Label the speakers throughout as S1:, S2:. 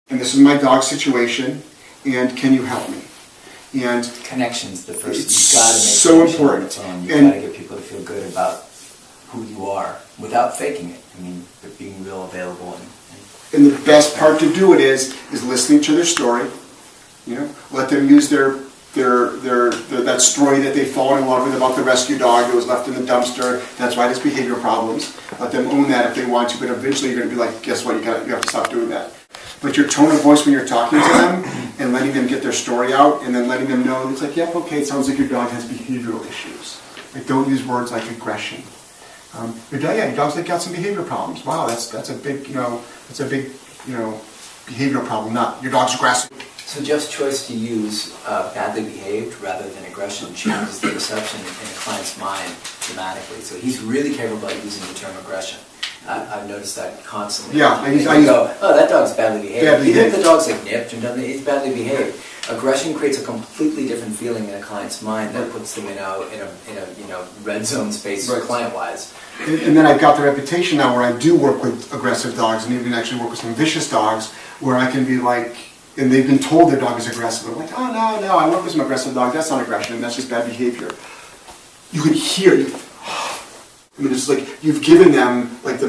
S1: and this is my dog's situation, and can you help me? And
S2: Connection's the first.
S1: It's
S2: You've got to make
S1: so
S2: connection on
S1: important.
S2: its own. You've
S1: And
S2: got to get people to feel good about who you are without faking it. I mean, but being real available
S1: And the best part to do it is listening to their story. You know, let them use their that story that they fall in love with about the rescue dog that was left in the dumpster. That's why there's behavior problems. Let them own that if they want to, but eventually you're going to be like, guess what? You have to stop doing that. But your tone of voice when you're talking to them and letting them get their story out, and then letting them know it's like, yep, okay, it sounds like your dog has behavioral issues. Like, don't use words like aggression. Your dog's like got some behavior problems. Wow, that's a big behavioral problem. Not your dog's aggressive.
S2: So Jeff's choice to use badly behaved rather than aggression changes the perception in a client's mind dramatically. So he's really careful about using the term aggression. I've noticed that constantly.
S1: Yeah,
S2: I go, oh, that dog's badly behaved. Even if the dog's like nipped and done, he's badly behaved. Aggression creates a completely different feeling in a client's mind that puts them in a red zone space client-wise.
S1: And then I've got the reputation now where I do work with aggressive dogs and even actually work with some vicious dogs where I can be like, and they've been told their dog is aggressive. I'm like, oh no, I work with some aggressive dogs. That's not aggression. That's just bad behavior. You can hear it. I mean, it's like you've given them like the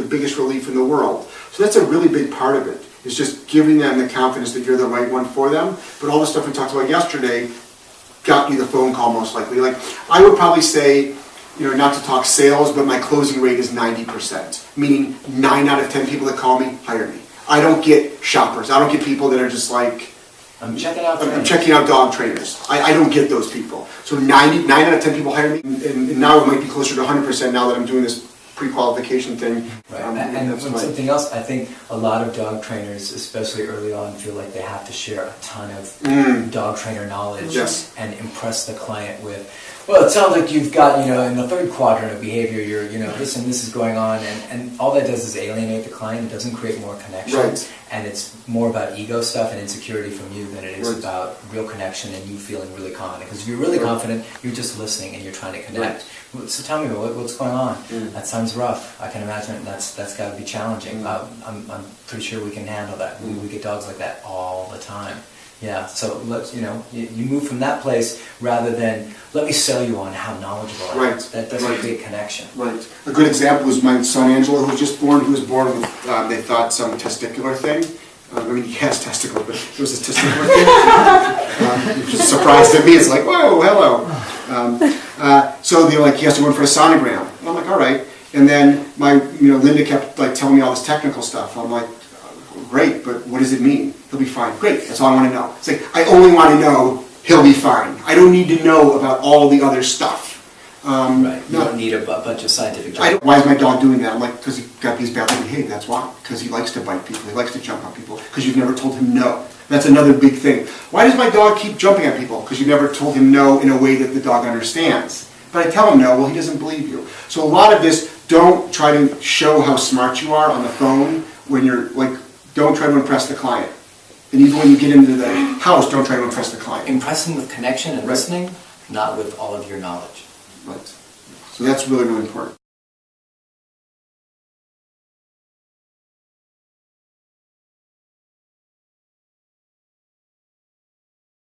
S1: biggest relief in the world. So that's a really big part of it. It's just giving them the confidence that you're the right one for them. But all the stuff we talked about yesterday got you the phone call most likely. Like I would probably say, not to talk sales, but my closing rate is 90%. Meaning 9 out of 10 people that call me hire me. I don't get shoppers. I don't get people that are just like,
S2: I'm checking out
S1: dog trainers. I don't get those people. So 9 out of 10 people hire me, and now it might be closer to 100% now that I'm doing this pre-qualification thing.
S2: Right. And something else, I think a lot of dog trainers, especially early on, feel like they have to share a ton of dog trainer knowledge and impress the client with, well, it sounds like you've got, in the third quadrant of behavior, you're, this and this is going on, and all that does is alienate the client. It doesn't create more connection.
S1: Right. And
S2: it's more about ego stuff and insecurity from you than it is about real connection and you feeling really confident. Because if you're really confident, you're just listening and you're trying to connect. Right. So tell me, what's going on? That sounds rough. I can imagine that's got to be challenging. I'm pretty sure we can handle that. We get dogs like that all the time. Yeah, so let's, you move from that place rather than, let me sell you on how knowledgeable I am.
S1: Right.
S2: That doesn't create connection.
S1: Right. A good example was my son Angelo, who was just born. He was born with, they thought, some testicular thing. He has testicles, but it was a testicular thing. Which is a surprise to me. It's like, whoa, hello. So they're like, he has to go in for a sonogram. And I'm like, all right. And then Linda kept like telling me all this technical stuff. I'm like, great, but what does it mean? He'll be fine. Great, that's all I want to know. It's like, I only want to know he'll be fine. I don't need to know about all the other stuff.
S2: Right, you don't need a bunch of scientific jargon.
S1: Why is my dog doing that? I'm like, because he's badly behaved, that's why. Because he likes to bite people, he likes to jump on people, because you've never told him no. That's another big thing. Why does my dog keep jumping at people? Because you've never told him no in a way that the dog understands. But I tell him no, well, he doesn't believe you. So a lot of this, don't try to show how smart you are on the phone when you're like, don't try to impress the client. And even when you get into the house, don't try to impress the client.
S2: Impress them with connection and listening, not with all of your knowledge.
S1: Right. So that's really, really important.